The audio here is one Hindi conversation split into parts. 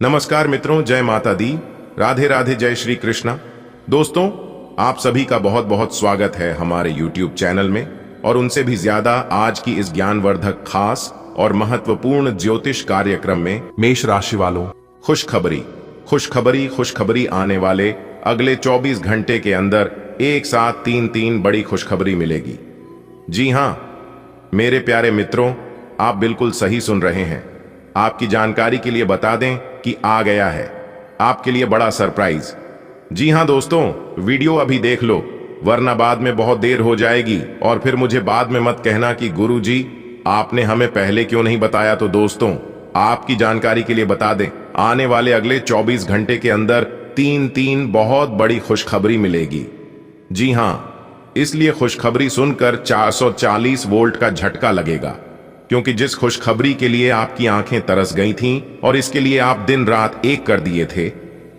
नमस्कार मित्रों, जय माता दी, राधे राधे, जय श्री कृष्णा। दोस्तों, आप सभी का बहुत बहुत स्वागत है हमारे YouTube चैनल में, और उनसे भी ज्यादा आज की इस ज्ञानवर्धक, खास और महत्वपूर्ण ज्योतिष कार्यक्रम में मेष राशि वालों, खुशखबरी खुशखबरी खुशखबरी आने वाले अगले 24 घंटे के अंदर एक साथ तीन बड़ी खुशखबरी मिलेगी। जी हां मेरे प्यारे मित्रों, आप बिल्कुल सही सुन रहे हैं। आपकी जानकारी के लिए बता दें कि आ गया है आपके लिए बड़ा सरप्राइज। जी हां दोस्तों, वीडियो अभी देख लो, वरना बाद में बहुत देर हो जाएगी और फिर मुझे बाद में मत कहना कि गुरुजी आपने हमें पहले क्यों नहीं बताया। तो दोस्तों, आपकी जानकारी के लिए बता दें, आने वाले अगले 24 घंटे के अंदर तीन बहुत बड़ी खुशखबरी मिलेगी। जी हां, इसलिए खुशखबरी सुनकर 440 वोल्ट का झटका लगेगा, क्योंकि जिस खुशखबरी के लिए आपकी आंखें तरस गई थीं और इसके लिए आप दिन रात एक कर दिए थे,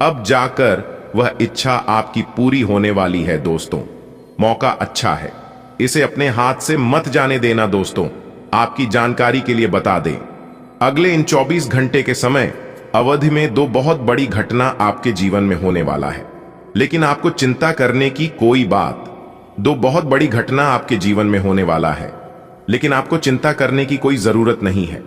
अब जाकर वह इच्छा आपकी पूरी होने वाली है। दोस्तों, मौका अच्छा है, इसे अपने हाथ से मत जाने देना। दोस्तों, आपकी जानकारी के लिए बता दें, अगले इन 24 घंटे के समय अवधि में दो बहुत बड़ी घटना आपके जीवन में होने वाला है। लेकिन आपको चिंता करने की कोई बात, दो बहुत बड़ी घटना आपके जीवन में होने वाला है, लेकिन आपको चिंता करने की कोई जरूरत नहीं है,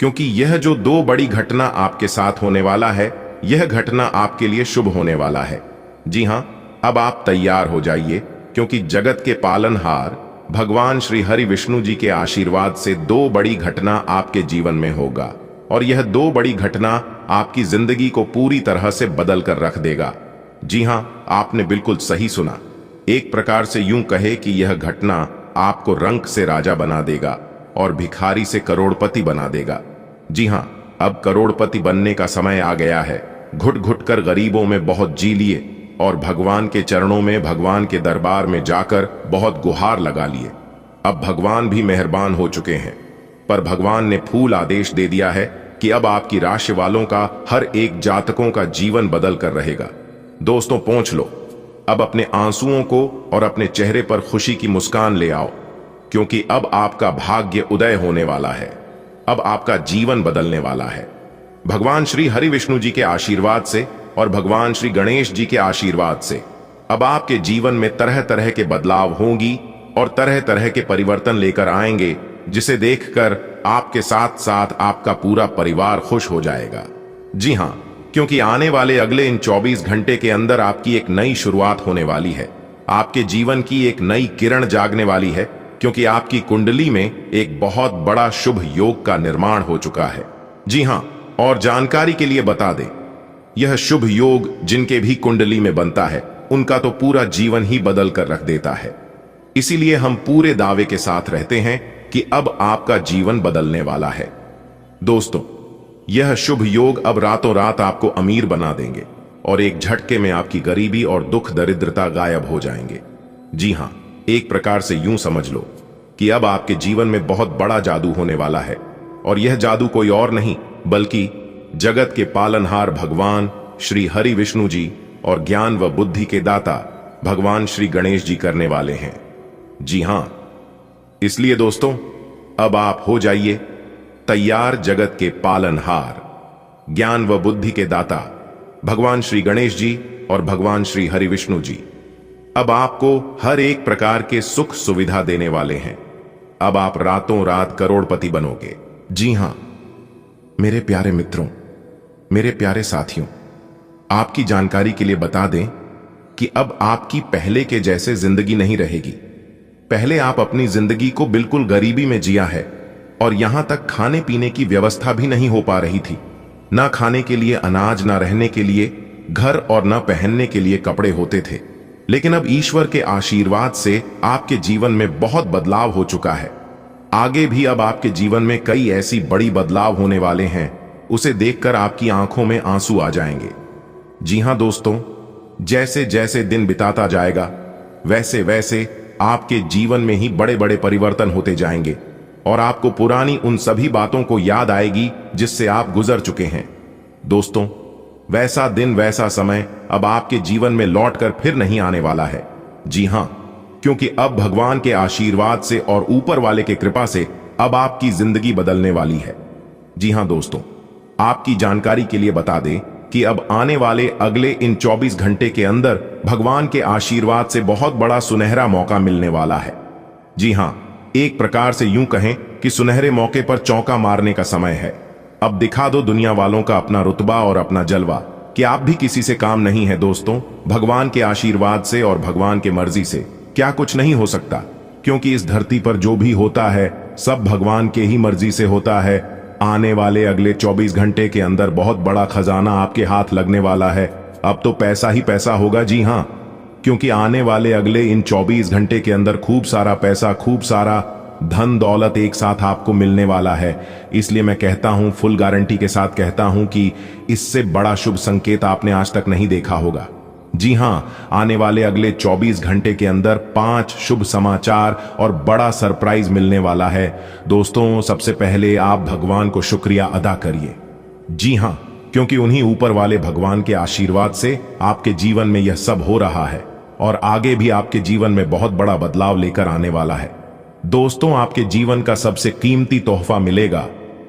क्योंकि यह जो दो बड़ी घटना आपके साथ होने वाला है, यह घटना आपके लिए शुभ होने वाला है। जी हां, अब आप तैयार हो जाइए, क्योंकि जगत के पालनहार भगवान श्री हरि विष्णु जी के आशीर्वाद से दो बड़ी घटना आपके जीवन में होगा, और यह दो बड़ी घटना आपकी जिंदगी को पूरी तरह से बदल कर रख देगा। जी हां, आपने बिल्कुल सही सुना। एक प्रकार से यूं कहे कि यह घटना आपको रंक से राजा बना देगा और भिखारी से करोड़पति बना देगा। जी हां, अब करोड़पति बनने का समय आ गया है। घुट घुट कर गरीबों में बहुत जी लिए और भगवान के चरणों में, भगवान के दरबार में जाकर बहुत गुहार लगा लिए। अब भगवान भी मेहरबान हो चुके हैं, पर भगवान ने फूल आदेश दे दिया है कि अब आपकी राशि वालों का हर एक जातकों का जीवन बदल कर रहेगा। दोस्तों, पहुंच लो, अब अपने आंसुओं को और अपने चेहरे पर खुशी की मुस्कान ले आओ, क्योंकि अब आपका भाग्य उदय होने वाला है। अब आपका जीवन बदलने वाला है। भगवान श्री हरि विष्णु जी के आशीर्वाद से और भगवान श्री गणेश जी के आशीर्वाद से अब आपके जीवन में तरह तरह के बदलाव होंगी और तरह तरह के परिवर्तन लेकर आएंगे, जिसे देखकर आपके साथ साथ आपका पूरा परिवार खुश हो जाएगा। जी हां, क्योंकि आने वाले अगले इन 24 घंटे के अंदर आपकी एक नई शुरुआत होने वाली है। आपके जीवन की एक नई किरण जागने वाली है, क्योंकि आपकी कुंडली में एक बहुत बड़ा शुभ योग का निर्माण हो चुका है। जी हां, और जानकारी के लिए बता दें, यह शुभ योग जिनके भी कुंडली में बनता है, उनका तो पूरा जीवन ही बदल कर रख देता है। इसीलिए हम पूरे दावे के साथ रहते हैं कि अब आपका जीवन बदलने वाला है। दोस्तों, यह शुभ योग अब रातों रात आपको अमीर बना देंगे और एक झटके में आपकी गरीबी और दुख दरिद्रता गायब हो जाएंगे। जी हां, एक प्रकार से यूं समझ लो कि अब आपके जीवन में बहुत बड़ा जादू होने वाला है, और यह जादू कोई और नहीं बल्कि जगत के पालनहार भगवान श्री हरि विष्णु जी और ज्ञान व बुद्धि के दाता भगवान श्री गणेश जी करने वाले हैं। जी हां, इसलिए दोस्तों, अब आप हो जाइए तैयार। जगत के पालनहार, ज्ञान व बुद्धि के दाता भगवान श्री गणेश जी और भगवान श्री हरि विष्णु जी अब आपको हर एक प्रकार के सुख सुविधा देने वाले हैं। अब आप रातों रात करोड़पति बनोगे। जी हां मेरे प्यारे मित्रों, मेरे प्यारे साथियों, आपकी जानकारी के लिए बता दें कि अब आपकी पहले के जैसे जिंदगी नहीं रहेगी। पहले आप अपनी जिंदगी को बिल्कुल गरीबी में जिया है, और यहां तक खाने पीने की व्यवस्था भी नहीं हो पा रही थी। ना खाने के लिए अनाज, ना रहने के लिए घर, और ना पहनने के लिए कपड़े होते थे। लेकिन अब ईश्वर के आशीर्वाद से आपके जीवन में बहुत बदलाव हो चुका है। आगे भी अब आपके जीवन में कई ऐसी बड़ी बदलाव होने वाले हैं, उसे देखकर आपकी आंखों में आंसू आ जाएंगे। जी हां दोस्तों, जैसे जैसे दिन बिताता जाएगा, वैसे वैसे आपके जीवन में ही बड़े बड़े परिवर्तन होते जाएंगे, और आपको पुरानी उन सभी बातों को याद आएगी जिससे आप गुजर चुके हैं। दोस्तों, वैसा दिन, वैसा समय अब आपके जीवन में लौटकर फिर नहीं आने वाला है। जी हां, क्योंकि अब भगवान के आशीर्वाद से और ऊपर वाले के कृपा से अब आपकी जिंदगी बदलने वाली है। जी हां दोस्तों, आपकी जानकारी के लिए बता दें कि अब आने वाले अगले इन 24 घंटे के अंदर भगवान के आशीर्वाद से बहुत बड़ा सुनहरा मौका मिलने वाला है। जी हां, एक प्रकार से यूं कहें कि सुनहरे मौके पर चौका मारने का समय है। अब दिखा दो दुनिया वालों का अपना रुतबा और अपना जलवा कि आप भी किसी से काम नहीं है। दोस्तों, भगवान के आशीर्वाद से और भगवान के मर्जी से क्या कुछ नहीं हो सकता, क्योंकि इस धरती पर जो भी होता है सब भगवान के ही मर्जी से होता है। आने वाले अगले 24 घंटे के अंदर बहुत बड़ा खजाना आपके हाथ लगने वाला है। अब तो पैसा ही पैसा होगा। जी हां, क्योंकि आने वाले अगले इन 24 घंटे के अंदर खूब सारा पैसा, खूब सारा धन दौलत एक साथ आपको मिलने वाला है। इसलिए मैं कहता हूं, फुल गारंटी के साथ कहता हूं कि इससे बड़ा शुभ संकेत आपने आज तक नहीं देखा होगा। जी हां, आने वाले अगले 24 घंटे के अंदर 5 शुभ समाचार और बड़ा सरप्राइज मिलने वाला है। दोस्तों, सबसे पहले आप भगवान को शुक्रिया अदा करिए। जी हां, क्योंकि उन्हीं ऊपर वाले भगवान के आशीर्वाद से आपके जीवन में यह सब हो रहा है और आगे भी आपके जीवन में बहुत बड़ा बदलाव लेकर आने वाला है। दोस्तों, आपके जीवन का सबसे कीमती तोहफा मिलेगा,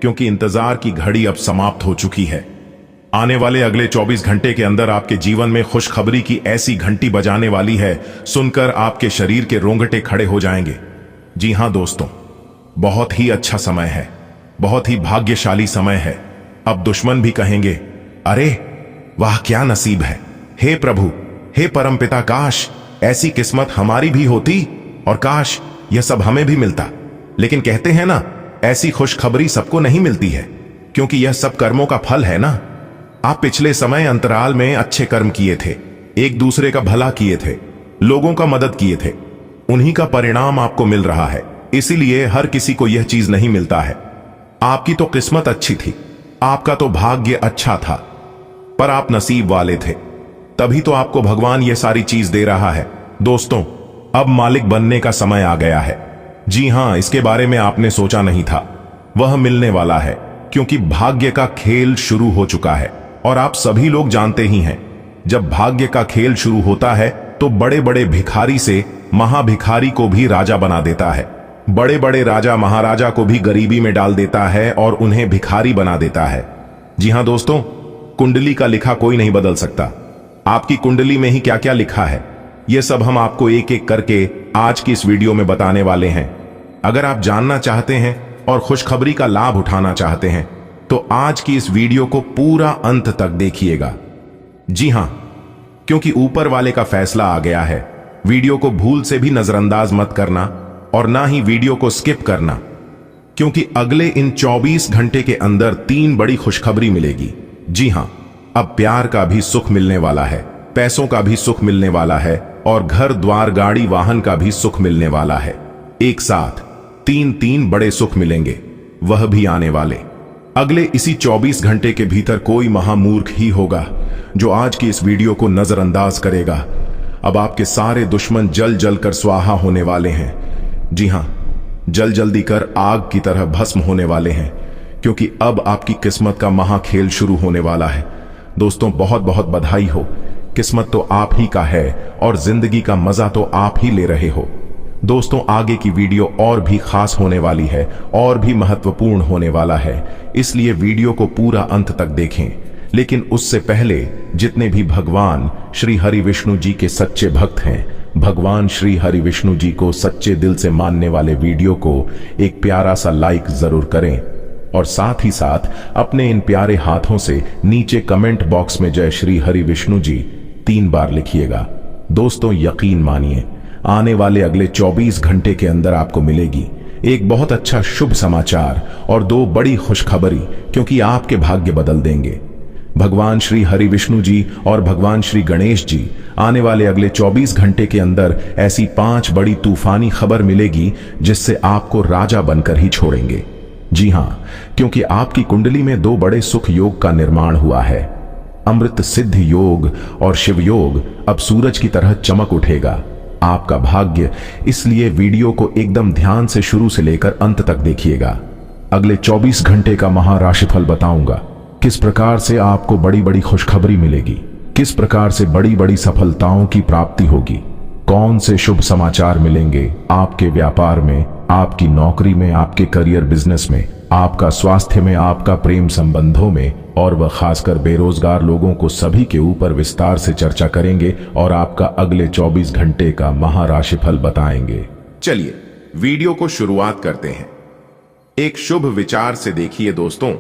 क्योंकि इंतजार की घड़ी अब समाप्त हो चुकी है। आने वाले अगले 24 घंटे के अंदर आपके जीवन में खुशखबरी की ऐसी घंटी बजाने वाली है, सुनकर आपके शरीर के रोंगटे खड़े हो जाएंगे। जी हां दोस्तों, बहुत ही अच्छा समय है, बहुत ही भाग्यशाली समय है। अब दुश्मन भी कहेंगे, अरे वाह क्या नसीब है। हे प्रभु, हे परमपिता, काश ऐसी किस्मत हमारी भी होती और काश यह सब हमें भी मिलता। लेकिन कहते हैं ना, ऐसी खुशखबरी सबको नहीं मिलती है, क्योंकि यह सब कर्मों का फल है ना। आप पिछले समय अंतराल में अच्छे कर्म किए थे, एक दूसरे का भला किए थे, लोगों का मदद किए थे, उन्हीं का परिणाम आपको मिल रहा है। इसीलिए हर किसी को यह चीज नहीं मिलता है। आपकी तो किस्मत अच्छी थी, आपका तो भाग्य अच्छा था, पर आप नसीब वाले थे, तभी तो आपको भगवान यह सारी चीज दे रहा है। दोस्तों, अब मालिक बनने का समय आ गया है। जी हां, इसके बारे में आपने सोचा नहीं था, वह मिलने वाला है, क्योंकि भाग्य का खेल शुरू हो चुका है। और आप सभी लोग जानते ही हैं, जब भाग्य का खेल शुरू होता है तो बड़े बड़े भिखारी से महाभिखारी को भी राजा बना देता है, बड़े बड़े राजा महाराजा को भी गरीबी में डाल देता है और उन्हें भिखारी बना देता है। जी हां दोस्तों, कुंडली का लिखा कोई नहीं बदल सकता। आपकी कुंडली में ही क्या क्या लिखा है, यह सब हम आपको एक एक करके आज की इस वीडियो में बताने वाले हैं। अगर आप जानना चाहते हैं और खुशखबरी का लाभ उठाना चाहते हैं तो आज की इस वीडियो को पूरा अंत तक देखिएगा। जी हां, क्योंकि ऊपर वाले का फैसला आ गया है। वीडियो को भूल से भी नजरअंदाज मत करना और ना ही वीडियो को स्किप करना, क्योंकि अगले इन 24 घंटे के अंदर 3 बड़ी खुशखबरी मिलेगी। जी हां, अब प्यार का भी सुख मिलने वाला है, पैसों का भी सुख मिलने वाला है और घर द्वार गाड़ी वाहन का भी सुख मिलने वाला है। एक साथ 3 बड़े सुख मिलेंगे, वह भी आने वाले अगले इसी 24 घंटे के भीतर। कोई महामूर्ख ही होगा जो आज की इस वीडियो को नजरअंदाज करेगा। अब आपके सारे दुश्मन जल जल कर स्वाहा होने वाले हैं। जी हां, जल जल्दी कर आग की तरह भस्म होने वाले हैं, क्योंकि अब आपकी किस्मत का महाखेल शुरू होने वाला है। दोस्तों, बहुत बहुत बधाई हो। किस्मत तो आप ही का है और जिंदगी का मजा तो आप ही ले रहे हो। दोस्तों, आगे की वीडियो और भी खास होने वाली है और भी महत्वपूर्ण होने वाला है, इसलिए वीडियो को पूरा अंत तक देखें। लेकिन उससे पहले जितने भी भगवान श्री हरि विष्णु जी के सच्चे भक्त हैं, भगवान श्री हरि विष्णु जी को सच्चे दिल से मानने वाले वीडियो को एक प्यारा सा लाइक जरूर करें और साथ ही साथ अपने इन प्यारे हाथों से नीचे कमेंट बॉक्स में जय श्री हरि विष्णु जी 3 बार लिखिएगा। दोस्तों, यकीन मानिए, आने वाले अगले 24 घंटे के अंदर आपको मिलेगी एक बहुत अच्छा शुभ समाचार और 2 बड़ी खुशखबरी, क्योंकि आपके भाग्य बदल देंगे। भगवान श्री हरि विष्णु जी और भगवान श्री गणेश जी आने वाले अगले 24 घंटे के अंदर ऐसी 5 बड़ी तूफानी खबर मिलेगी जिससे आपको राजा बनकर ही छोड़ेंगे। जी हां, क्योंकि आपकी कुंडली में 2 बड़े सुख योग का निर्माण हुआ है। अमृत सिद्ध योग और शिव योग अब सूरज की तरह चमक उठेगा आपका भाग्य। इसलिए वीडियो को एकदम ध्यान से शुरू से लेकर अंत तक देखिएगा। अगले 24 घंटे का महाराशिफल बताऊंगा, किस प्रकार से आपको बड़ी बड़ी खुशखबरी मिलेगी, किस प्रकार से बड़ी बड़ी सफलताओं की प्राप्ति होगी, कौन से शुभ समाचार मिलेंगे आपके व्यापार में, आपकी नौकरी में, आपके करियर बिजनेस में, आपका स्वास्थ्य में, आपका प्रेम संबंधों में, और वह खासकर बेरोजगार लोगों को सभी के ऊपर विस्तार से चर्चा करेंगे और आपका अगले 24 घंटे का महाराशिफल बताएंगे। चलिए वीडियो को शुरुआत करते हैं। एक शुभ विचार से देखिए दोस्तों,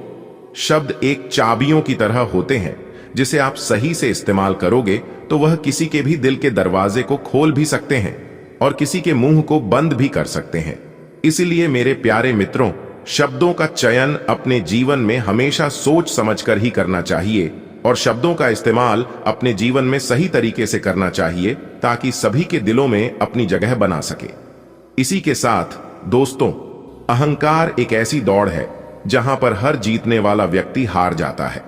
शब्द एक चाबियों की तरह होते हैं, जिसे आप सही से इस्तेमाल करोगे तो वह किसी के भी दिल के दरवाजे को खोल भी सकते हैं और किसी के मुंह को बंद भी कर सकते हैं। इसीलिए मेरे प्यारे मित्रों, शब्दों का चयन अपने जीवन में हमेशा सोच समझकर ही करना चाहिए और शब्दों का इस्तेमाल अपने जीवन में सही तरीके से करना चाहिए ताकि सभी के दिलों में अपनी जगह बना सके। इसी के साथ दोस्तों, अहंकार एक ऐसी दौड़ है जहां पर हर जीतने वाला व्यक्ति हार जाता है।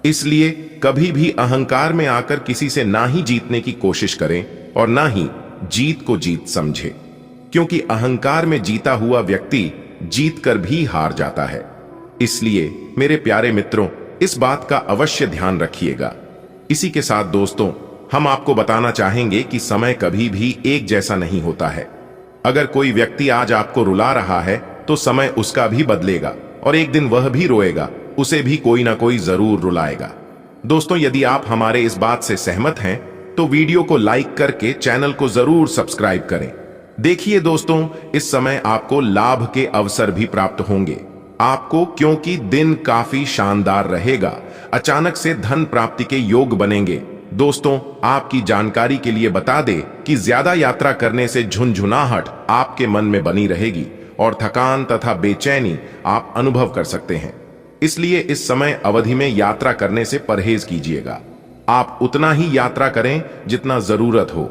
इसलिए कभी भी अहंकार में आकर किसी से ना ही जीतने की कोशिश करें और ना ही जीत को जीत समझे, क्योंकि अहंकार में जीता हुआ व्यक्ति जीत कर भी हार जाता है। इसलिए मेरे प्यारे मित्रों, इस बात का अवश्य ध्यान रखिएगा। इसी के साथ दोस्तों, हम आपको बताना चाहेंगे कि समय कभी भी एक जैसा नहीं होता है। अगर कोई व्यक्ति आज आपको रुला रहा है तो समय उसका भी बदलेगा और एक दिन वह भी रोएगा, उसे भी कोई ना कोई जरूर रुलाएगा। दोस्तों, यदि आप हमारे इस बात से सहमत हैं तो वीडियो को लाइक करके चैनल को जरूर सब्सक्राइब करें। देखिए दोस्तों, इस समय आपको लाभ के अवसर भी प्राप्त होंगे आपको, क्योंकि दिन काफी शानदार रहेगा। अचानक से धन प्राप्ति के योग बनेंगे। दोस्तों, आपकी जानकारी के लिए बता दें कि ज्यादा यात्रा करने से झुनझुनाहट आपके मन में बनी रहेगी और थकान तथा बेचैनी आप अनुभव कर सकते हैं। इसलिए इस समय अवधि में यात्रा करने से परहेज कीजिएगा। आप उतना ही यात्रा करें जितना जरूरत हो,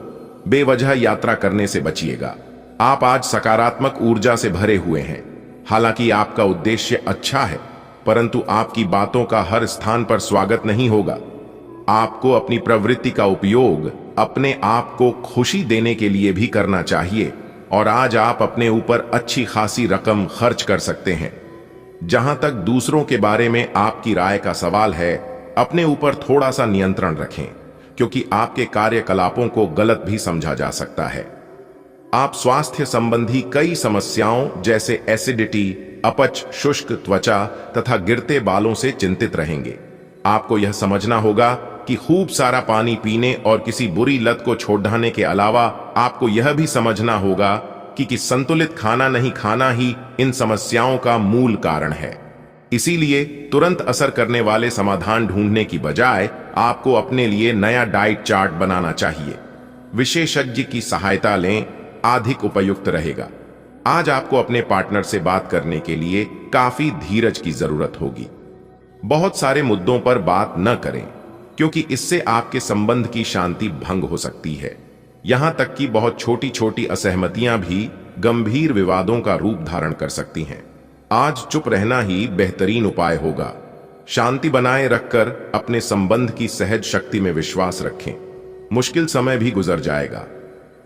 बेवजह यात्रा करने से बचिएगा। आप आज सकारात्मक ऊर्जा से भरे हुए हैं। हालांकि आपका उद्देश्य अच्छा है, परंतु आपकी बातों का हर स्थान पर स्वागत नहीं होगा। आपको अपनी प्रवृत्ति का उपयोग अपने आप को खुशी देने के लिए भी करना चाहिए और आज आप अपने ऊपर अच्छी खासी रकम खर्च कर सकते हैं। जहां तक दूसरों के बारे में आपकी राय का सवाल है, अपने ऊपर थोड़ा सा नियंत्रण रखें, क्योंकि आपके कार्यकलापों को गलत भी समझा जा सकता है। आप स्वास्थ्य संबंधी कई समस्याओं जैसे एसिडिटी, अपच, शुष्क त्वचा तथा गिरते बालों से चिंतित रहेंगे। आपको यह समझना होगा कि खूब सारा पानी पीने और किसी बुरी लत को छोड़ने के अलावा आपको यह भी समझना होगा कि संतुलित खाना नहीं खाना ही इन समस्याओं का मूल कारण है। इसीलिए तुरंत असर करने वाले समाधान ढूंढने की बजाय आपको अपने लिए नया डाइट चार्ट बनाना चाहिए। विशेषज्ञ की सहायता लें, अधिक उपयुक्त रहेगा। आज आपको अपने पार्टनर से बात करने के लिए काफी धीरज की जरूरत होगी। बहुत सारे मुद्दों पर बात न करें, क्योंकि इससे आपके संबंध की शांति भंग हो सकती है। यहां तक कि बहुत छोटी छोटी असहमतियां भी गंभीर विवादों का रूप धारण कर सकती हैं। आज चुप रहना ही बेहतरीन उपाय होगा। शांति बनाए रखकर अपने संबंध की सहज शक्ति में विश्वास रखें। मुश्किल समय भी गुजर जाएगा।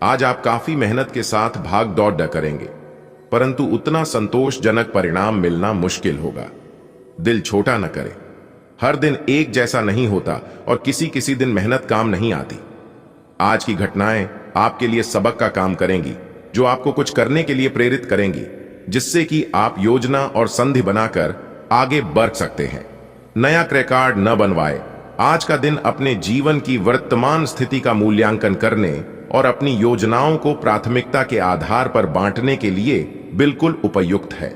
आज आप काफी मेहनत के साथ भाग दौड़ करेंगे, परंतु उतना संतोषजनक परिणाम मिलना मुश्किल होगा। दिल छोटा न करें। हर दिन एक जैसा नहीं होता और किसी किसी दिन मेहनत काम नहीं आती। आज की घटनाएं आपके लिए सबक का काम करेंगी, जो आपको कुछ करने के लिए प्रेरित करेंगी, जिससे कि आप योजना और संधि बनाकर आगे बढ़ सकते हैं। नया क्रैकार्ड न बनवाए। आज का दिन अपने जीवन की वर्तमान स्थिति का मूल्यांकन करने और अपनी योजनाओं को प्राथमिकता के आधार पर बांटने के लिए बिल्कुल उपयुक्त है।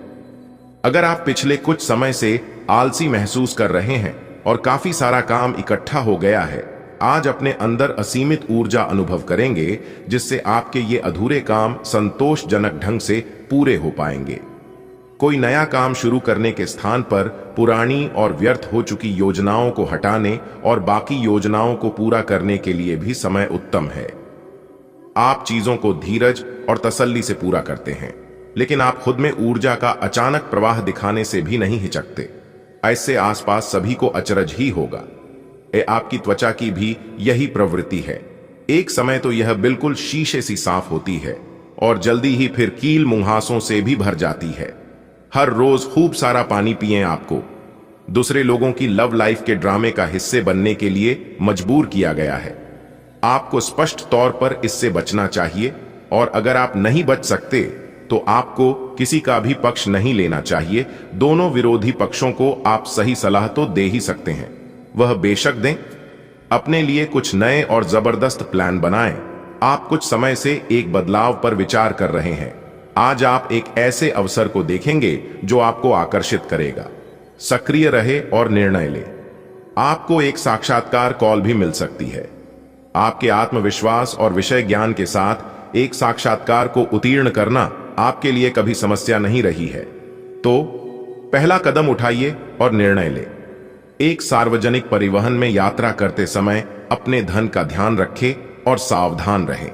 अगर आप पिछले कुछ समय से आलसी महसूस कर रहे हैं और काफी सारा काम इकट्ठा हो गया है, आज अपने अंदर असीमित ऊर्जा अनुभव करेंगे, जिससे आपके ये अधूरे काम संतोषजनक ढंग से पूरे हो पाएंगे। कोई नया काम शुरू करने के स्थान पर पुरानी और व्यर्थ हो चुकी योजनाओं को हटाने और बाकी योजनाओं को पूरा करने के लिए भी समय उत्तम है। आप चीजों को धीरज और तसल्ली से पूरा करते हैं, लेकिन आप खुद में ऊर्जा का अचानक प्रवाह दिखाने से भी नहीं हिचकते। ऐसे आसपास सभी को अचरज ही होगा। आपकी त्वचा की भी यही प्रवृत्ति है। एक समय तो यह बिल्कुल शीशे सी साफ होती है और जल्दी ही फिर कील मुंहासों से भी भर जाती है। हर रोज खूब सारा पानी पिएं। आपको दूसरे लोगों की लव लाइफ के ड्रामे का हिस्से बनने के लिए मजबूर किया गया है। आपको स्पष्ट तौर पर इससे बचना चाहिए, और अगर आप नहीं बच सकते तो आपको किसी का भी पक्ष नहीं लेना चाहिए। दोनों विरोधी पक्षों को आप सही सलाह तो दे ही सकते हैं, वह बेशक दें। अपने लिए कुछ नए और जबरदस्त प्लान बनाएं। आप कुछ समय से एक बदलाव पर विचार कर रहे हैं। आज आप एक ऐसे अवसर को देखेंगे जो आपको आकर्षित करेगा। सक्रिय रहे और निर्णय ले। आपको एक साक्षात्कार कॉल भी मिल सकती है। आपके आत्मविश्वास और विषय ज्ञान के साथ एक साक्षात्कार को उत्तीर्ण करना आपके लिए कभी समस्या नहीं रही है, तो पहला कदम उठाइए और निर्णय ले। एक सार्वजनिक परिवहन में यात्रा करते समय अपने धन का ध्यान रखें और सावधान रहें।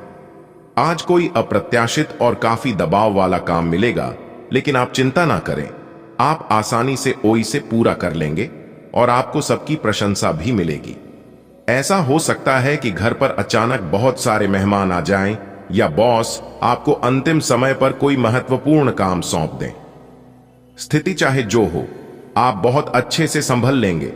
आज कोई अप्रत्याशित और काफी दबाव वाला काम मिलेगा, लेकिन आप चिंता ना करें, आप आसानी से इसे पूरा कर लेंगे और आपको सबकी प्रशंसा भी मिलेगी। ऐसा हो सकता है कि घर पर अचानक बहुत सारे मेहमान आ जाएं या बॉस आपको अंतिम समय पर कोई महत्वपूर्ण काम सौंप दें। स्थिति चाहे जो हो, आप बहुत अच्छे से संभल लेंगे।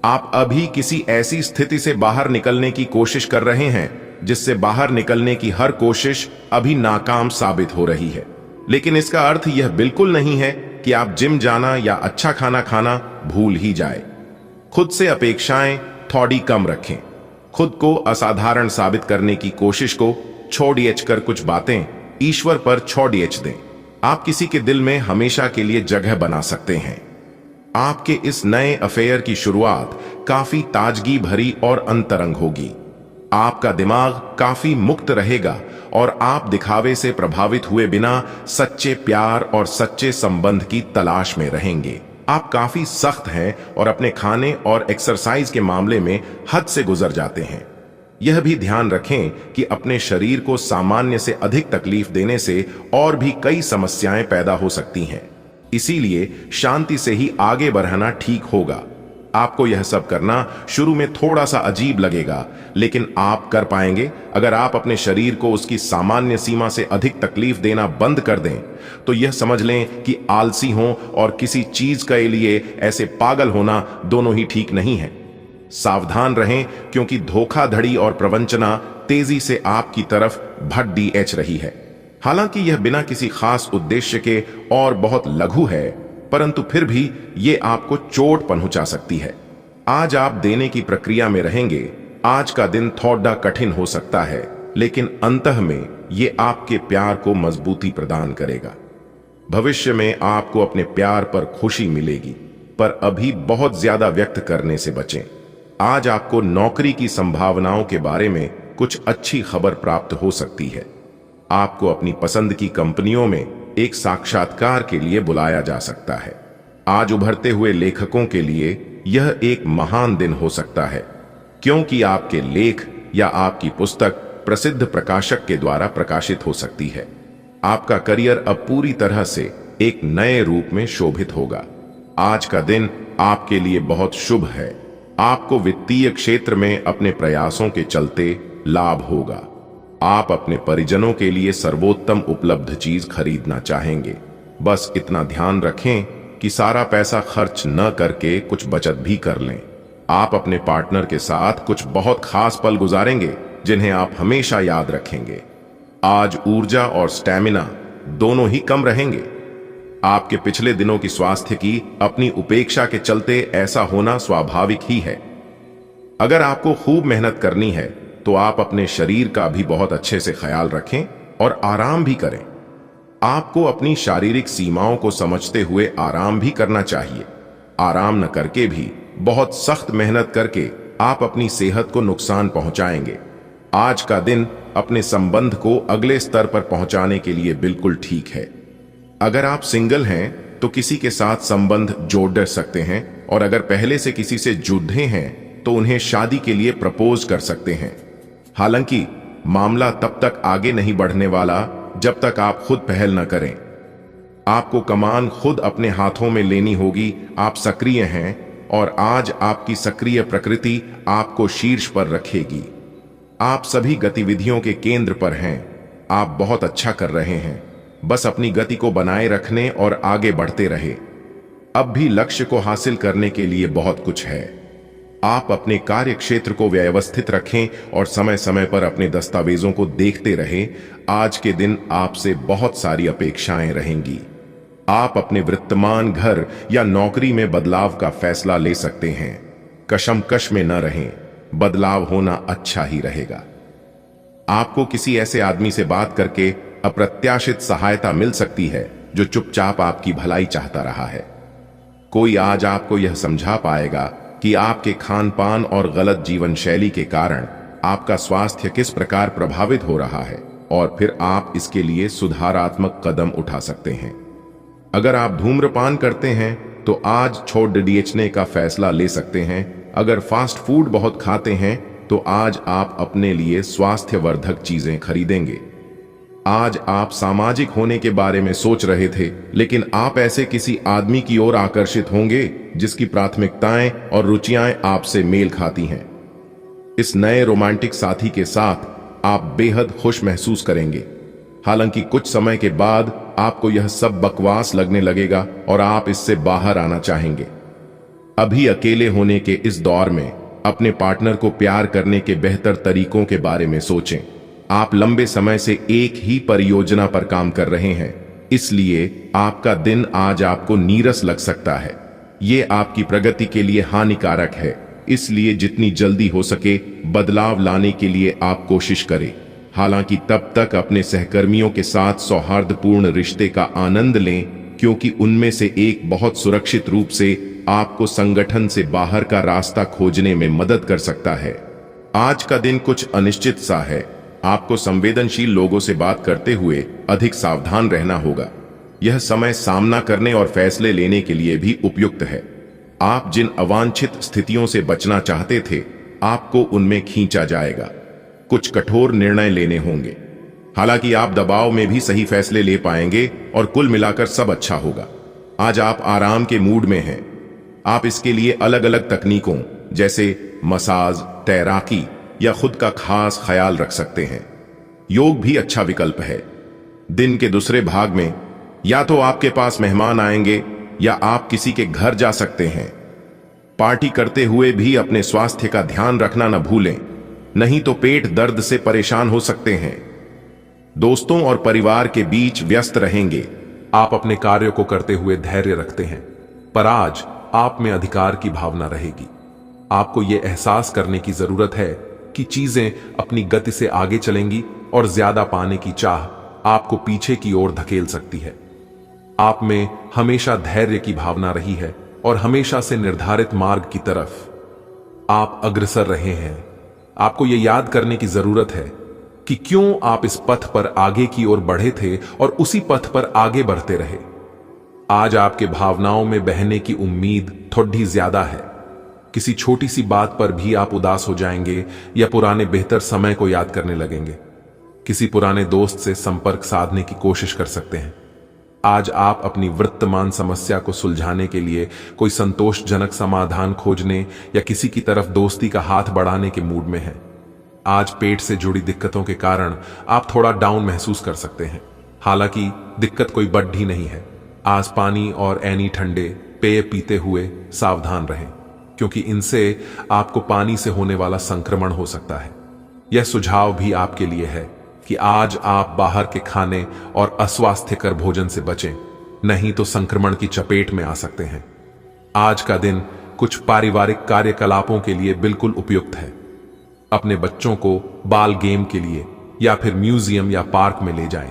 आप अभी किसी ऐसी स्थिति से बाहर निकलने की कोशिश कर रहे हैं जिससे बाहर निकलने की हर कोशिश अभी नाकाम साबित हो रही है। लेकिन इसका अर्थ यह बिल्कुल नहीं है कि आप जिम जाना या अच्छा खाना खाना भूल ही जाए। खुद से अपेक्षाएं थोड़ी कम रखें। खुद को असाधारण साबित करने की कोशिश को छोड़िए कर कुछ बातें ईश्वर पर छोड़िए दें। आप किसी के दिल में हमेशा के लिए जगह बना सकते हैं। आपके इस नए अफेयर की शुरुआत काफी ताजगी भरी और अंतरंग होगी। आपका दिमाग काफी मुक्त रहेगा और आप दिखावे से प्रभावित हुए बिना सच्चे प्यार और सच्चे संबंध की तलाश में रहेंगे। आप काफी सख्त हैं और अपने खाने और एक्सरसाइज के मामले में हद से गुजर जाते हैं। यह भी ध्यान रखें कि अपने शरीर को सामान्य से अधिक तकलीफ देने से और भी कई समस्याएं पैदा हो सकती हैं। इसीलिए शांति से ही आगे बढ़ना ठीक होगा। आपको यह सब करना शुरू में थोड़ा सा अजीब लगेगा, लेकिन आप कर पाएंगे। अगर आप अपने शरीर को उसकी सामान्य सीमा से अधिक तकलीफ देना बंद कर दें, तो यह समझ लें कि आलसी हों और किसी चीज के लिए ऐसे पागल होना दोनों ही ठीक नहीं है। सावधान रहें, क्योंकि धोखाधड़ी और प्रवंचना तेजी से आपकी तरफ भटक रही है। हालांकि यह बिना किसी खास उद्देश्य के और बहुत लघु है, परंतु फिर भी ये आपको चोट पहुंचा सकती है। आज आप देने की प्रक्रिया में रहेंगे। आज का दिन थोड़ा कठिन हो सकता है, लेकिन अंतः में ये आपके प्यार को मजबूती प्रदान करेगा। भविष्य में आपको अपने प्यार पर खुशी मिलेगी, पर अभी बहुत ज्यादा व्यक्त करने से बचें। आज आपको नौकरी की संभावनाओं के बारे में कुछ अच्छी खबर प्राप्त हो सकती है। आपको अपनी पसंद की कंपनियों में एक साक्षात्कार के लिए बुलाया जा सकता है। आज उभरते हुए लेखकों के लिए यह एक महान दिन हो सकता है, क्योंकि आपके लेख या आपकी पुस्तक प्रसिद्ध प्रकाशक के द्वारा प्रकाशित हो सकती है। आपका करियर अब पूरी तरह से एक नए रूप में शोभित होगा। आज का दिन आपके लिए बहुत शुभ है। आपको वित्तीय क्षेत्र में अपने प्रयासों के चलते लाभ होगा। आप अपने परिजनों के लिए सर्वोत्तम उपलब्ध चीज खरीदना चाहेंगे। बस इतना ध्यान रखें कि सारा पैसा खर्च न करके कुछ बचत भी कर लें। आप अपने पार्टनर के साथ कुछ बहुत खास पल गुजारेंगे जिन्हें आप हमेशा याद रखेंगे। आज ऊर्जा और स्टैमिना दोनों ही कम रहेंगे। आपके पिछले दिनों की स्वास्थ्य की अपनी उपेक्षा के चलते ऐसा होना स्वाभाविक ही है। अगर आपको खूब मेहनत करनी है तो आप अपने शरीर का भी बहुत अच्छे से ख्याल रखें और आराम भी करें। आपको अपनी शारीरिक सीमाओं को समझते हुए आराम भी करना चाहिए। आराम न करके भी बहुत सख्त मेहनत करके आप अपनी सेहत को नुकसान पहुंचाएंगे। आज का दिन अपने संबंध को अगले स्तर पर पहुंचाने के लिए बिल्कुल ठीक है। अगर आप सिंगल हैं तो किसी के साथ संबंध जोड़ सकते हैं, और अगर पहले से किसी से जुड़े हैं तो उन्हें शादी के लिए प्रपोज कर सकते हैं। हालांकि मामला तब तक आगे नहीं बढ़ने वाला जब तक आप खुद पहल न करें। आपको कमान खुद अपने हाथों में लेनी होगी। आप सक्रिय हैं और आज आपकी सक्रिय प्रकृति आपको शीर्ष पर रखेगी। आप सभी गतिविधियों के केंद्र पर हैं। आप बहुत अच्छा कर रहे हैं। बस अपनी गति को बनाए रखने और आगे बढ़ते रहे। अब भी लक्ष्य को हासिल करने के लिए बहुत कुछ है। आप अपने कार्य क्षेत्र को व्यवस्थित रखें और समय समय पर अपने दस्तावेजों को देखते रहें। आज के दिन आपसे बहुत सारी अपेक्षाएं रहेंगी। आप अपने वित्तमान घर या नौकरी में बदलाव का फैसला ले सकते हैं। कशमकश में न रहें, बदलाव होना अच्छा ही रहेगा। आपको किसी ऐसे आदमी से बात करके अप्रत्याशित सहायता मिल सकती है जो चुपचाप आपकी भलाई चाहता रहा है। कोई आज आपको यह समझा पाएगा कि आपके खान पान और गलत जीवन शैली के कारण आपका स्वास्थ्य किस प्रकार प्रभावित हो रहा है और फिर आप इसके लिए सुधारात्मक कदम उठा सकते हैं। अगर आप धूम्रपान करते हैं तो आज छोड़ दीजिए का फैसला ले सकते हैं। अगर फास्ट फूड बहुत खाते हैं तो आज आप अपने लिए स्वास्थ्यवर्धक चीजें खरीदेंगे। आज आप सामाजिक होने के बारे में सोच रहे थे, लेकिन आप ऐसे किसी आदमी की ओर आकर्षित होंगे जिसकी प्राथमिकताएं और रुचियां आपसे मेल खाती हैं। इस नए रोमांटिक साथी के साथ आप बेहद खुश महसूस करेंगे। हालांकि कुछ समय के बाद आपको यह सब बकवास लगने लगेगा और आप इससे बाहर आना चाहेंगे। अभी अकेले होने के इस दौर में अपने पार्टनर को प्यार करने के बेहतर तरीकों के बारे में सोचें। आप लंबे समय से एक ही परियोजना पर काम कर रहे हैं, इसलिए आपका दिन आज आपको नीरस लग सकता है। ये आपकी प्रगति के लिए हानिकारक है, इसलिए जितनी जल्दी हो सके बदलाव लाने के लिए आप कोशिश करें। हालांकि तब तक अपने सहकर्मियों के साथ सौहार्दपूर्ण रिश्ते का आनंद लें, क्योंकि उनमें से एक बहुत सुरक्षित रूप से आपको संगठन से बाहर का रास्ता खोजने में मदद कर सकता है। आज का दिन कुछ अनिश्चित सा है। आपको संवेदनशील लोगों से बात करते हुए अधिक सावधान रहना होगा। यह समय सामना करने और फैसले लेने के लिए भी उपयुक्त है। आप जिन अवांछित स्थितियों से बचना चाहते थे, आपको उनमें खींचा जाएगा। कुछ कठोर निर्णय लेने होंगे। हालांकि आप दबाव में भी सही फैसले ले पाएंगे और कुल मिलाकर सब अच्छा होगा। आज आप आराम के मूड में हैं। आप इसके लिए अलग अलग तकनीकों जैसे मसाज, तैराकी या खुद का खास ख्याल रख सकते हैं। योग भी अच्छा विकल्प है। दिन के दूसरे भाग में या तो आपके पास मेहमान आएंगे या आप किसी के घर जा सकते हैं। पार्टी करते हुए भी अपने स्वास्थ्य का ध्यान रखना न भूलें, नहीं तो पेट दर्द से परेशान हो सकते हैं। दोस्तों और परिवार के बीच व्यस्त रहेंगे। आप अपने कार्यों को करते हुए धैर्य रखते हैं, पर आज आप में अधिकार की भावना रहेगी। आपको यह एहसास करने की जरूरत है कि चीजें अपनी गति से आगे चलेंगी और ज्यादा पाने की चाह आपको पीछे की ओर धकेल सकती है। आप में हमेशा धैर्य की भावना रही है और हमेशा से निर्धारित मार्ग की तरफ आप अग्रसर रहे हैं। आपको यह याद करने की जरूरत है कि क्यों आप इस पथ पर आगे की ओर बढ़े थे और उसी पथ पर आगे बढ़ते रहे। आज आपके भावनाओं में बहने की उम्मीद थोड़ी ज्यादा है। किसी छोटी सी बात पर भी आप उदास हो जाएंगे या पुराने बेहतर समय को याद करने लगेंगे। किसी पुराने दोस्त से संपर्क साधने की कोशिश कर सकते हैं। आज आप अपनी वर्तमान समस्या को सुलझाने के लिए कोई संतोषजनक समाधान खोजने या किसी की तरफ दोस्ती का हाथ बढ़ाने के मूड में हैं। आज पेट से जुड़ी दिक्कतों के कारण आप थोड़ा डाउन महसूस कर सकते हैं। हालांकि दिक्कत कोई बड़ी नहीं है। आज पानी और ऐनी ठंडे पेय पीते हुए सावधान रहें, क्योंकि इनसे आपको पानी से होने वाला संक्रमण हो सकता है। यह सुझाव भी आपके लिए है कि आज आप बाहर के खाने और अस्वास्थ्यकर भोजन से बचें, नहीं तो संक्रमण की चपेट में आ सकते हैं। आज का दिन कुछ पारिवारिक कार्यकलापों के लिए बिल्कुल उपयुक्त है। अपने बच्चों को बाल गेम के लिए या फिर म्यूजियम या पार्क में ले जाएं।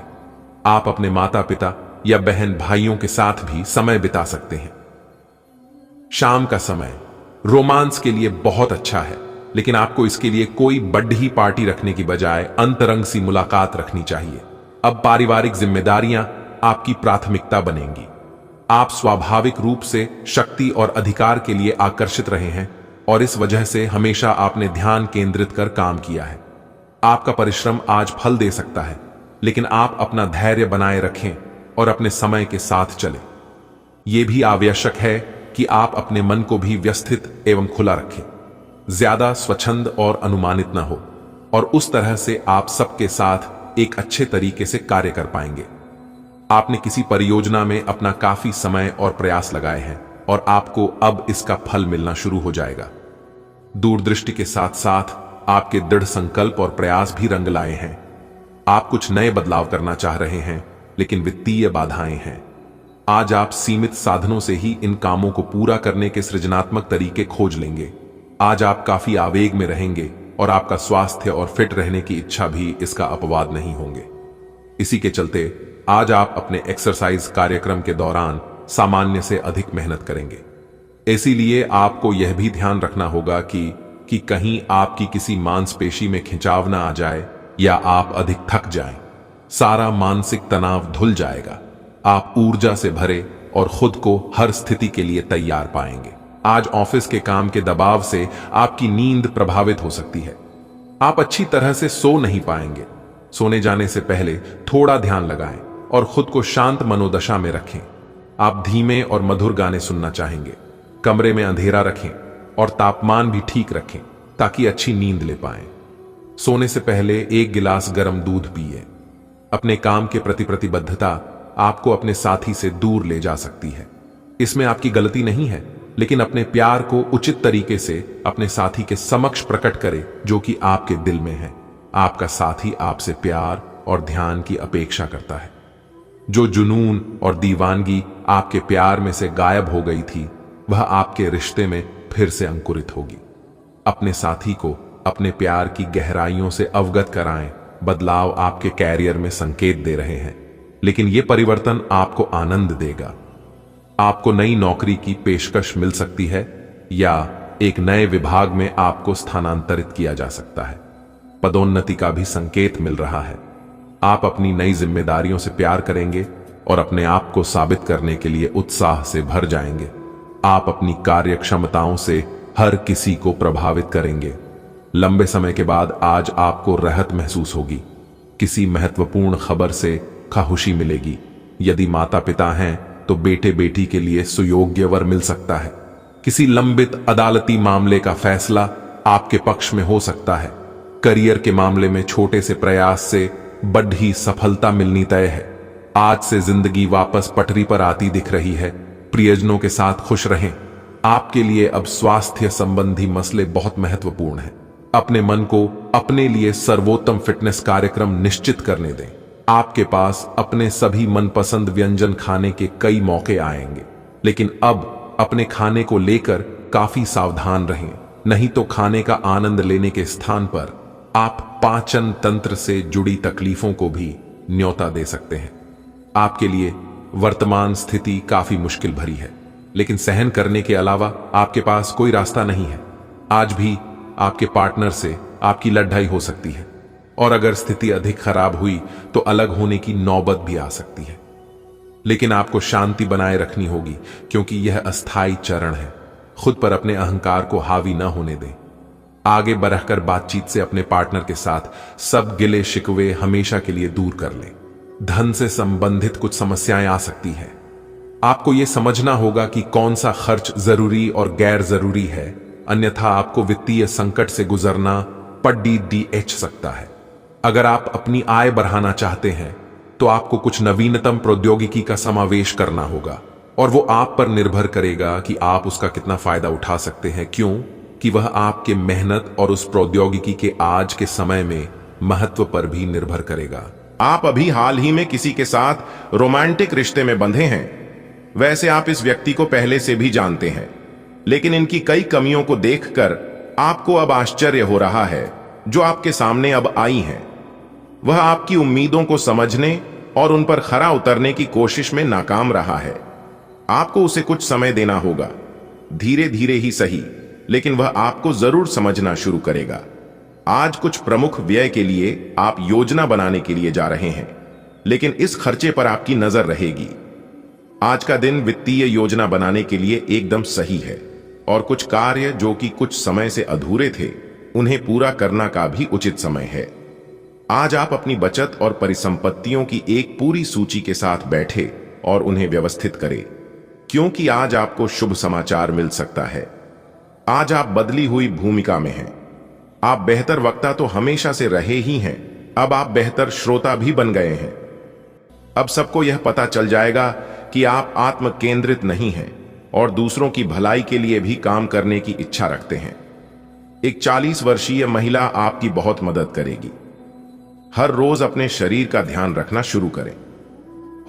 आप अपने माता पिता या बहन भाइयों के साथ भी समय बिता सकते हैं। शाम का समय रोमांस के लिए बहुत अच्छा है, लेकिन आपको इसके लिए कोई बड़ी पार्टी रखने की बजाय अंतरंग सी मुलाकात रखनी चाहिए। अब पारिवारिक जिम्मेदारियां आपकी प्राथमिकता बनेंगी। आप स्वाभाविक रूप से शक्ति और अधिकार के लिए आकर्षित रहे हैं और इस वजह से हमेशा आपने ध्यान केंद्रित कर काम किया है। आपका परिश्रम आज फल दे सकता है, लेकिन आप अपना धैर्य बनाए रखें और अपने समय के साथ चलें। यह भी आवश्यक है कि आप अपने मन को भी व्यवस्थित एवं खुला रखें, ज्यादा स्वच्छंद और अनुमानित न हो, और उस तरह से आप सबके साथ एक अच्छे तरीके से कार्य कर पाएंगे। आपने किसी परियोजना में अपना काफी समय और प्रयास लगाए हैं और आपको अब इसका फल मिलना शुरू हो जाएगा। दूरदृष्टि के साथ साथ आपके दृढ़ संकल्प और प्रयास भी रंग लाए हैं। आप कुछ नए बदलाव करना चाह रहे हैं, लेकिन वित्तीय बाधाएं हैं। आज आप सीमित साधनों से ही इन कामों को पूरा करने के सृजनात्मक तरीके खोज लेंगे। आज आप काफी आवेग में रहेंगे और आपका स्वास्थ्य और फिट रहने की इच्छा भी इसका अपवाद नहीं होंगे। इसी के चलते आज आप अपने एक्सरसाइज कार्यक्रम के दौरान सामान्य से अधिक मेहनत करेंगे। इसीलिए आपको यह भी ध्यान रखना होगा कि कहीं आपकी किसी मांसपेशी में खिंचाव ना आ जाए या आप अधिक थक जाएं। सारा मानसिक तनाव धुल जाएगा। आप ऊर्जा से भरे और खुद को हर स्थिति के लिए तैयार पाएंगे। आज ऑफिस के काम के दबाव से आपकी नींद प्रभावित हो सकती है। आप अच्छी तरह से सो नहीं पाएंगे। सोने जाने से पहले थोड़ा ध्यान लगाएं और खुद को शांत मनोदशा में रखें। आप धीमे और मधुर गाने सुनना चाहेंगे। कमरे में अंधेरा रखें और तापमान भी ठीक रखें ताकि अच्छी नींद ले पाएं। सोने से पहले 1 गिलास गर्म दूध पिए। अपने काम के प्रति प्रतिबद्धता आपको अपने साथी से दूर ले जा सकती है। इसमें आपकी गलती नहीं है, लेकिन अपने प्यार को उचित तरीके से अपने साथी के समक्ष प्रकट करें जो कि आपके दिल में है। आपका साथी आपसे प्यार और ध्यान की अपेक्षा करता है। जो जुनून और दीवानगी आपके प्यार में से गायब हो गई थी, वह आपके रिश्ते में फिर से अंकुरित होगी। अपने साथी को अपने प्यार की गहराइयों से अवगत कराएं। बदलाव आपके कैरियर में संकेत दे रहे हैं, लेकिन यह परिवर्तन आपको आनंद देगा। आपको नई नौकरी की पेशकश मिल सकती है या एक नए विभाग में आपको स्थानांतरित किया जा सकता है। पदोन्नति का भी संकेत मिल रहा है। आप अपनी नई जिम्मेदारियों से प्यार करेंगे और अपने आप को साबित करने के लिए उत्साह से भर जाएंगे। आप अपनी कार्य क्षमताओं से हर किसी को प्रभावित करेंगे। लंबे समय के बाद आज आपको राहत महसूस होगी। किसी महत्वपूर्ण खबर से खुशी मिलेगी। यदि माता पिता हैं तो बेटे बेटी के लिए सुयोग्य वर मिल सकता है। किसी लंबित अदालती मामले का फैसला आपके पक्ष में हो सकता है। करियर के मामले में छोटे से प्रयास से बड़ी सफलता मिलनी तय है। आज से जिंदगी वापस पटरी पर आती दिख रही है। प्रियजनों के साथ खुश रहें। आपके लिए अब स्वास्थ्य संबंधी मसले बहुत महत्वपूर्ण हैं। अपने मन को अपने लिए सर्वोत्तम फिटनेस कार्यक्रम निश्चित करने दें। आपके पास अपने सभी मनपसंद व्यंजन खाने के कई मौके आएंगे, लेकिन अब अपने खाने को लेकर काफी सावधान रहें, नहीं तो खाने का आनंद लेने के स्थान पर आप पाचन तंत्र से जुड़ी तकलीफों को भी न्योता दे सकते हैं। आपके लिए वर्तमान स्थिति काफी मुश्किल भरी है, लेकिन सहन करने के अलावा आपके पास कोई रास्ता नहीं है। आज भी आपके पार्टनर से आपकी लड़ाई हो सकती है और अगर स्थिति अधिक खराब हुई तो अलग होने की नौबत भी आ सकती है। लेकिन आपको शांति बनाए रखनी होगी क्योंकि यह अस्थायी चरण है। खुद पर अपने अहंकार को हावी न होने दें। आगे बढ़कर बातचीत से अपने पार्टनर के साथ सब गिले शिकवे हमेशा के लिए दूर कर लें। धन से संबंधित कुछ समस्याएं आ सकती हैं। आपको यह समझना होगा कि कौन सा खर्च जरूरी और गैर जरूरी है, अन्यथा आपको वित्तीय संकट से गुजरना पड़ सकता है। अगर आप अपनी आय बढ़ाना चाहते हैं तो आपको कुछ नवीनतम प्रौद्योगिकी का समावेश करना होगा और वो आप पर निर्भर करेगा कि आप उसका कितना फायदा उठा सकते हैं। क्यों कि वह आपके मेहनत और उस प्रौद्योगिकी के आज के समय में महत्व पर भी निर्भर करेगा। आप अभी हाल ही में किसी के साथ रोमांटिक रिश्ते में बंधे हैं। वैसे आप इस व्यक्ति को पहले से भी जानते हैं, लेकिन इनकी कई कमियों को देखकर आपको अब आश्चर्य हो रहा है जो आपके सामने अब आई हैं। वह आपकी उम्मीदों को समझने और उन पर खरा उतरने की कोशिश में नाकाम रहा है। आपको उसे कुछ समय देना होगा, धीरे धीरे ही सही, लेकिन वह आपको जरूर समझना शुरू करेगा। आज कुछ प्रमुख व्यय के लिए आप योजना बनाने के लिए जा रहे हैं, लेकिन इस खर्चे पर आपकी नजर रहेगी। आज का दिन वित्तीय योजना बनाने के लिए एकदम सही है और कुछ कार्य जो कि कुछ समय से अधूरे थे, उन्हें पूरा करना का भी उचित समय है। आज आप अपनी बचत और परिसंपत्तियों की एक पूरी सूची के साथ बैठे और उन्हें व्यवस्थित करें, क्योंकि आज आपको शुभ समाचार मिल सकता है। आज आप बदली हुई भूमिका में हैं। आप बेहतर वक्ता तो हमेशा से रहे ही हैं, अब आप बेहतर श्रोता भी बन गए हैं। अब सबको यह पता चल जाएगा कि आप आत्म केंद्रित नहीं हैं और दूसरों की भलाई के लिए भी काम करने की इच्छा रखते हैं। एक 40 वर्षीय महिला आपकी बहुत मदद करेगी। हर रोज अपने शरीर का ध्यान रखना शुरू करें।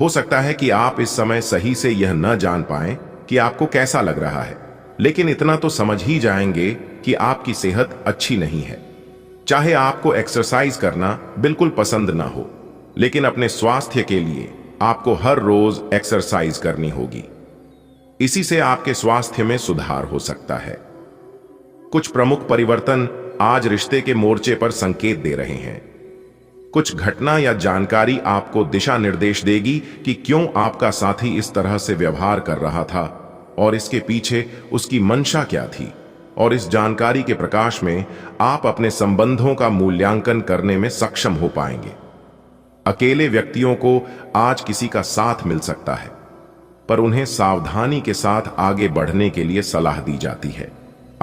हो सकता है कि आप इस समय सही से यह न जान पाएं कि आपको कैसा लग रहा है, लेकिन इतना तो समझ ही जाएंगे कि आपकी सेहत अच्छी नहीं है। चाहे आपको एक्सरसाइज करना बिल्कुल पसंद ना हो, लेकिन अपने स्वास्थ्य के लिए आपको हर रोज एक्सरसाइज करनी होगी। इसी से आपके स्वास्थ्य में सुधार हो सकता है। कुछ प्रमुख परिवर्तन आज रिश्ते के मोर्चे पर संकेत दे रहे हैं। कुछ घटना या जानकारी आपको दिशा निर्देश देगी कि क्यों आपका साथी इस तरह से व्यवहार कर रहा था और इसके पीछे उसकी मंशा क्या थी। और इस जानकारी के प्रकाश में आप अपने संबंधों का मूल्यांकन करने में सक्षम हो पाएंगे। अकेले व्यक्तियों को आज किसी का साथ मिल सकता है, पर उन्हें सावधानी के साथ आगे बढ़ने के लिए सलाह दी जाती है।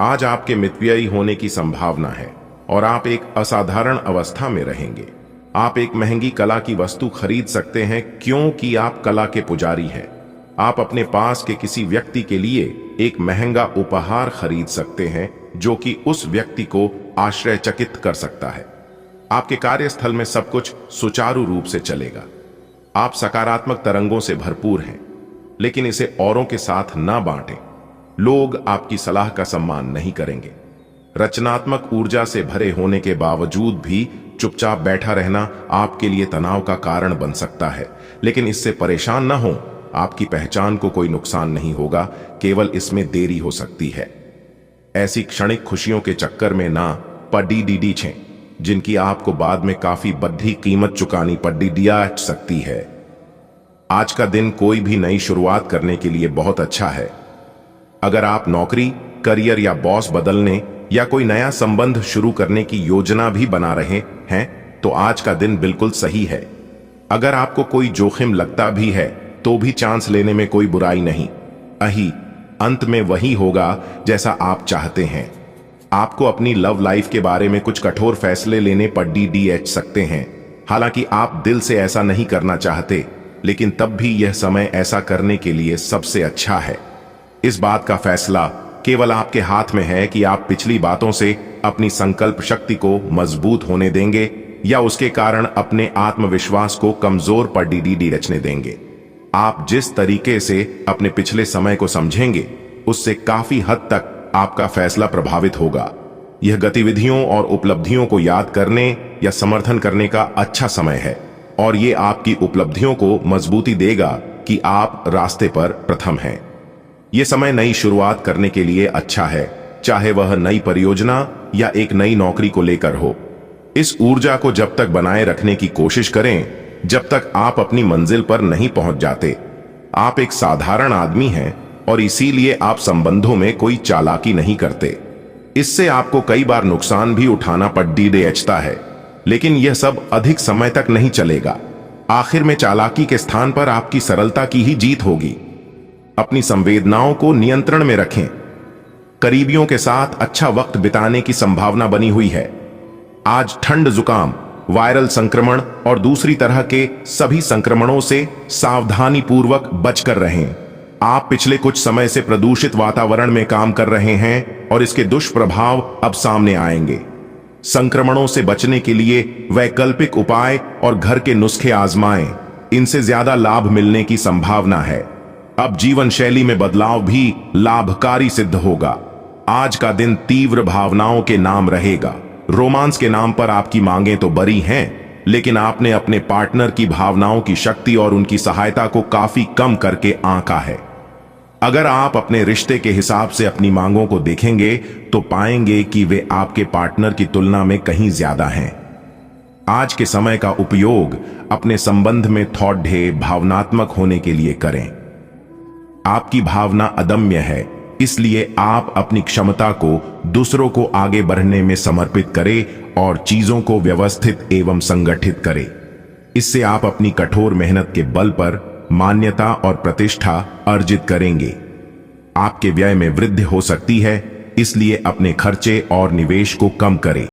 आज आपके मितव्ययी होने की संभावना है और आप एक असाधारण अवस्था में रहेंगे। आप एक महंगी कला की वस्तु खरीद सकते हैं क्योंकि आप कला के पुजारी हैं। आप अपने पास के किसी व्यक्ति के लिए एक महंगा उपहार खरीद सकते हैं जो कि उस व्यक्ति को आश्चर्यचकित कर सकता है। आपके कार्यस्थल में सब कुछ सुचारू रूप से चलेगा। आप सकारात्मक तरंगों से भरपूर हैं, लेकिन इसे औरों के साथ ना बांटें। लोग आपकी सलाह का सम्मान नहीं करेंगे। रचनात्मक ऊर्जा से भरे होने के बावजूद भी चुपचाप बैठा रहना आपके लिए तनाव का कारण बन सकता है, लेकिन इससे परेशान न हो। आपकी पहचान को कोई नुकसान नहीं होगा, केवल इसमें देरी हो सकती है। ऐसी क्षणिक खुशियों के चक्कर में ना पड़ी छें, जिनकी आपको बाद में काफी बड़ी कीमत चुकानी पड़ सकती है। आज का दिन कोई भी नई शुरुआत करने के लिए बहुत अच्छा है। अगर आप नौकरी, करियर या बॉस बदलने या कोई नया संबंध शुरू करने की योजना भी बना रहे हैं, तो आज का दिन बिल्कुल सही है। अगर आपको कोई जोखिम लगता भी है तो भी चांस लेने में कोई बुराई नहीं। अंत में वही होगा जैसा आप चाहते हैं। आपको अपनी लव लाइफ के बारे में कुछ कठोर फैसले लेने पड़ सकते हैं। हालांकि आप दिल से ऐसा नहीं करना चाहते, लेकिन तब भी यह समय ऐसा करने के लिए सबसे अच्छा है। इस बात का फैसला केवल आपके हाथ में है कि आप पिछली बातों से अपनी संकल्प शक्ति को मजबूत होने देंगे या उसके कारण अपने आत्मविश्वास को कमजोर पड़ रचने देंगे। आप जिस तरीके से अपने पिछले समय को समझेंगे, उससे काफी हद तक आपका फैसला प्रभावित होगा। यह गतिविधियों और उपलब्धियों को याद करने या समर्थन करने का अच्छा समय है, और ये आपकी उपलब्धियों को मजबूती देगा कि आप रास्ते पर प्रथम हैं। यह समय नई शुरुआत करने के लिए अच्छा है, चाहे वह नई परियोजना या एक नई नौकरी को लेकर हो। इस ऊर्जा को जब तक बनाए रखने की कोशिश करें जब तक आप अपनी मंजिल पर नहीं पहुंच जाते। आप एक साधारण आदमी हैं और इसीलिए आप संबंधों में कोई चालाकी नहीं करते। इससे आपको कई बार नुकसान भी उठाना पड़ता है, लेकिन यह सब अधिक समय तक नहीं चलेगा। आखिर में चालाकी के स्थान पर आपकी सरलता की ही जीत होगी। अपनी संवेदनाओं को नियंत्रण में रखें। करीबियों के साथ अच्छा वक्त बिताने की संभावना बनी हुई है। आज ठंड, जुकाम, वायरल संक्रमण और दूसरी तरह के सभी संक्रमणों से सावधानी पूर्वक बचकर रहें। आप पिछले कुछ समय से प्रदूषित वातावरण में काम कर रहे हैं और इसके दुष्प्रभाव अब सामने आएंगे। संक्रमणों से बचने के लिए वैकल्पिक उपाय और घर के नुस्खे आजमाएं। इनसे ज्यादा लाभ मिलने की संभावना है। अब जीवन शैली में बदलाव भी लाभकारी सिद्ध होगा। आज का दिन तीव्र भावनाओं के नाम रहेगा। रोमांस के नाम पर आपकी मांगें तो बड़ी हैं, लेकिन आपने अपने पार्टनर की भावनाओं की शक्ति और उनकी सहायता को काफी कम करके आंका है। अगर आप अपने रिश्ते के हिसाब से अपनी मांगों को देखेंगे तो पाएंगे कि वे आपके पार्टनर की तुलना में कहीं ज्यादा हैं। आज के समय का उपयोग अपने संबंध में थोड़े भावनात्मक होने के लिए करें। आपकी भावना अदम्य है, इसलिए आप अपनी क्षमता को दूसरों को आगे बढ़ने में समर्पित करें और चीजों को व्यवस्थित एवं संगठित करें। इससे आप अपनी कठोर मेहनत के बल पर मान्यता और प्रतिष्ठा अर्जित करेंगे। आपके व्यय में वृद्धि हो सकती है, इसलिए अपने खर्चे और निवेश को कम करें।